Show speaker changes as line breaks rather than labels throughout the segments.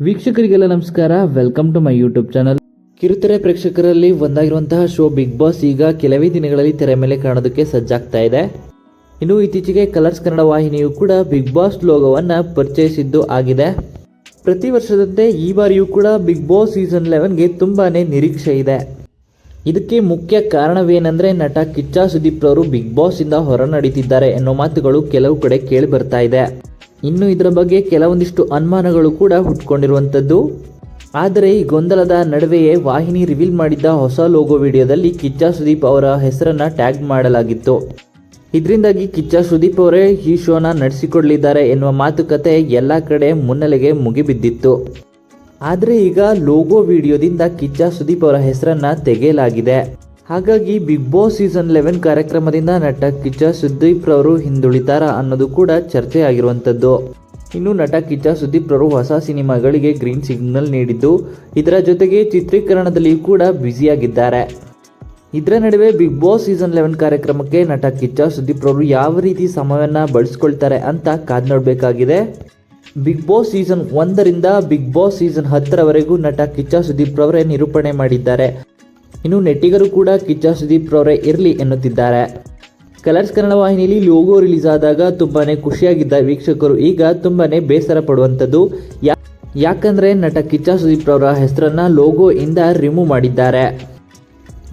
ವೀಕ್ಷಕರಿಗೆಲ್ಲ ನಮಸ್ಕಾರ, welcome to my YouTube channel. ಕಿರುತೆರೆ ಪ್ರೇಕ್ಷಕರಲ್ಲಿ ಒಂದಾಗಿರುವಂತಹ ಶೋ ಬಿಗ್ ಬಾಸ್ ಈಗ ಕೆಲವೇ ದಿನಗಳಲ್ಲಿ ತೆರೆ ಮೇಲೆ ಕಾಣೋದಕ್ಕೆ ಸಜ್ಜಾಗ್ತಾ ಇದೆ. ಇನ್ನು ಇತ್ತೀಚೆಗೆ ಕಲರ್ಸ್ ಕನ್ನಡ ವಾಹಿನಿಯು ಕೂಡ ಬಿಗ್ ಬಾಸ್ ಲೋಗೋವನ್ನು ಪರಿಚಯಿಸಿದ್ದು ಆಗಿದೆ. ಪ್ರತಿ ವರ್ಷದಂತೆ ಈ ಬಾರಿಯೂ ಕೂಡ ಬಿಗ್ ಬಾಸ್ ಸೀಸನ್ 11ಗೆ ತುಂಬಾನೇ ನಿರೀಕ್ಷೆ ಇದೆ. ಇದಕ್ಕೆ ಮುಖ್ಯ ಕಾರಣವೇನೆಂದರೆ ನಟ ಕಿಚ್ಚ ಸುದೀಪ್ ರವರು ಬಿಗ್ ಬಾಸ್ ಇಂದ ಹೊರ ನಡೀತಿದ್ದಾರೆ ಎನ್ನೋ ಮಾತುಗಳು ಕೆಲವು ಕಡೆ ಕೇಳಿ ಬರ್ತಾ ಇದೆ. ಇನ್ನು ಇದರ ಬಗ್ಗೆ ಕೆಲವೊಂದಿಷ್ಟು ಅನುಮಾನಗಳು ಕೂಡ ಹುಟ್ಕೊಂಡಿರುವಂಥದ್ದು. ಆದರೆ ಈ ಗೊಂದಲದ ನಡುವೆಯೇ ವಾಹಿನಿ ರಿವೀಲ್ ಮಾಡಿದ್ದ ಹೊಸ ಲೋಗೋ ವಿಡಿಯೋದಲ್ಲಿ ಕಿಚ್ಚ ಸುದೀಪ್ ಅವರ ಹೆಸರನ್ನು ಟ್ಯಾಗ್ ಮಾಡಲಾಗಿತ್ತು. ಇದರಿಂದಾಗಿ ಕಿಚ್ಚ ಸುದೀಪ್ ಅವರೇ ಈ ಶೋನ ನಡೆಸಿಕೊಡಲಿದ್ದಾರೆ ಎನ್ನುವ ಮಾತುಕತೆ ಎಲ್ಲ ಕಡೆ ಮುನ್ನೆಲೆಗೆ ಮುಗಿಬಿದ್ದಿತ್ತು. ಆದರೆ ಈಗ ಲೋಗೋ ವಿಡಿಯೋದಿಂದ ಕಿಚ್ಚ ಸುದೀಪ್ ಅವರ ಹೆಸರನ್ನು ತೆಗೆಯಲಾಗಿದೆ. ಹಾಗಾಗಿ ಬಿಗ್ ಬಾಸ್ ಸೀಸನ್ 11 ಕಾರ್ಯಕ್ರಮದಿಂದ ನಟ ಕಿಚ್ಚ ಸುದೀಪ್ ರವರು ಹಿಂದುಳಿತಾರ ಅನ್ನೋದು ಕೂಡ ಚರ್ಚೆ ಆಗಿರುವಂಥದ್ದು. ಇನ್ನು ನಟ ಕಿಚ್ಚ ಸುದೀಪ್ ರವರು ಹೊಸ ಸಿನಿಮಾಗಳಿಗೆ ಗ್ರೀನ್ ಸಿಗ್ನಲ್ ನೀಡಿದ್ದು, ಇದರ ಜೊತೆಗೆ ಚಿತ್ರೀಕರಣದಲ್ಲಿ ಕೂಡ ಬ್ಯುಸಿಯಾಗಿದ್ದಾರೆ. ಇದರ ನಡುವೆ ಬಿಗ್ ಬಾಸ್ ಸೀಸನ್ 11 ಕಾರ್ಯಕ್ರಮಕ್ಕೆ ನಟ ಕಿಚ್ಚ ಸುದೀಪ್ ರವರು ಯಾವ ರೀತಿ ಸಮಯವನ್ನು ಬಳಸ್ಕೊಳ್ತಾರೆ ಅಂತ ಕಾದು ನೋಡಬೇಕಾಗಿದೆ. ಬಿಗ್ ಬಾಸ್ ಸೀಸನ್ 1ರಿಂದ ಬಿಗ್ ಬಾಸ್ ಸೀಸನ್ 10ರವರೆಗೂ ನಟ ಕಿಚ್ಚ ಸುದೀಪ್ ರವರೇ ನಿರೂಪಣೆ ಮಾಡಿದ್ದಾರೆ. ಇನ್ನು ನೆಟ್ಟಿಗರು ಕೂಡ ಕಿಚ್ಚ ಸುದೀಪ್ ರವರೇ ಇರಲಿ ಎನ್ನುತ್ತಿದ್ದಾರೆ. ಕಲರ್ಸ್ ಕನ್ನಡ ವಾಹಿನಿಯಲ್ಲಿ ಲೋಗೋ ರಿಲೀಸ್ ಆದಾಗ ತುಂಬಾನೇ ಖುಷಿಯಾಗಿದ್ದ ವೀಕ್ಷಕರು ಈಗ ತುಂಬಾನೇ ಬೇಸರ ಪಡುವಂಥದ್ದು. ಯಾಕಂದ್ರೆ ನಟ ಕಿಚ್ಚ ಸುದೀಪ್ ರವರ ಹೆಸರನ್ನ ಲೋಗೋ ಇಂದ ರಿಮೂವ್ ಮಾಡಿದ್ದಾರೆ.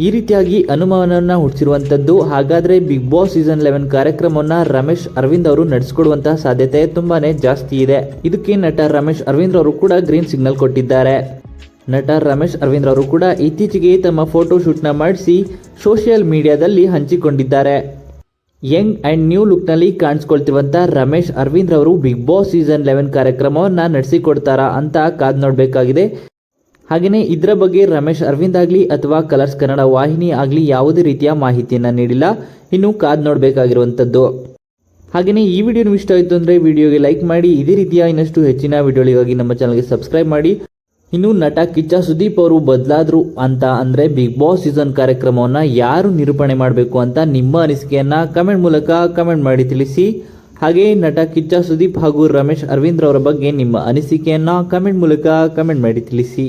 ಈ ರೀತಿಯಾಗಿ ಅನುಮಾನವನ್ನು ಹುಟ್ಟಿಸಿರುವಂಥದ್ದು. ಹಾಗಾದರೆ ಬಿಗ್ ಬಾಸ್ ಸೀಸನ್ 11 ಕಾರ್ಯಕ್ರಮವನ್ನು ರಮೇಶ್ ಅರವಿಂದ್ ಅವರು ನಡೆಸಿಕೊಡುವಂತಹ ಸಾಧ್ಯತೆ ತುಂಬಾನೇ ಜಾಸ್ತಿ ಇದೆ. ಇದಕ್ಕೆ ನಟ ರಮೇಶ್ ಅರವಿಂದ್ ಅವರು ಕೂಡ ಗ್ರೀನ್ ಸಿಗ್ನಲ್ ಕೊಟ್ಟಿದ್ದಾರೆ. ನಟ ರಮೇಶ್ ಅರವಿಂದ್ ಅವರು ಕೂಡ ಇತ್ತೀಚೆಗೆ ತಮ್ಮ ಫೋಟೋ ಶೂಟ್ನ ಮಾಡಿಸಿ ಸೋಷಿಯಲ್ ಮೀಡಿಯಾದಲ್ಲಿ ಹಂಚಿಕೊಂಡಿದ್ದಾರೆ. ಯಂಗ್ ಆ್ಯಂಡ್ ನ್ಯೂ ಲುಕ್ನಲ್ಲಿ ಕಾಣಿಸ್ಕೊಳ್ತಿರುವಂಥ ರಮೇಶ್ ಅರವಿಂದ್ ಅವರು ಬಿಗ್ ಬಾಸ್ ಸೀಸನ್ 11 ಕಾರ್ಯಕ್ರಮವನ್ನು ನಡೆಸಿಕೊಡ್ತಾರಾ ಅಂತ ಕಾದು ನೋಡಬೇಕಾಗಿದೆ. ಹಾಗೆಯೇ ಇದರ ಬಗ್ಗೆ ರಮೇಶ್ ಅರವಿಂದ್ ಆಗಲಿ ಅಥವಾ ಕಲರ್ಸ್ ಕನ್ನಡ ವಾಹಿನಿ ಆಗಲಿ ಯಾವುದೇ ರೀತಿಯ ಮಾಹಿತಿಯನ್ನು ನೀಡಿಲ್ಲ. ಇನ್ನು ಕಾದು ನೋಡಬೇಕಾಗಿರುವಂಥದ್ದು. ಹಾಗೆಯೇ ಈ ವಿಡಿಯೋ ನಿಮಗೆ ಇಷ್ಟ ಆಯಿತು ಅಂದರೆ ವಿಡಿಯೋಗೆ ಲೈಕ್ ಮಾಡಿ. ಇದೇ ರೀತಿಯ ಇನ್ನಷ್ಟು ಹೆಚ್ಚಿನ ವಿಡಿಯೋಗಳಿಗಾಗಿ ನಮ್ಮ ಚಾನಲ್ಗೆ ಸಬ್ಸ್ಕ್ರೈಬ್ ಮಾಡಿ. ಇನ್ನು ನಟ ಕಿಚ್ಚ ಸುದೀಪ್ ಅವರು ಬದಲಾದ್ರು ಅಂತ ಅಂದರೆ ಬಿಗ್ ಬಾಸ್ ಸೀಸನ್ ಕಾರ್ಯಕ್ರಮವನ್ನು ಯಾರು ನಿರೂಪಣೆ ಮಾಡಬೇಕು ಅಂತ ನಿಮ್ಮ ಅನಿಸಿಕೆಯನ್ನು ಕಮೆಂಟ್ ಮೂಲಕ ಕಮೆಂಟ್ ಮಾಡಿ ತಿಳಿಸಿ. ಹಾಗೆಯೇ ನಟ ಕಿಚ್ಚ ಸುದೀಪ್ ಹಾಗೂ ರಮೇಶ್ ಅರವಿಂದ್ ಅವರ ಬಗ್ಗೆ ನಿಮ್ಮ ಅನಿಸಿಕೆಯನ್ನು ಕಮೆಂಟ್ ಮೂಲಕ ಕಮೆಂಟ್ ಮಾಡಿ ತಿಳಿಸಿ.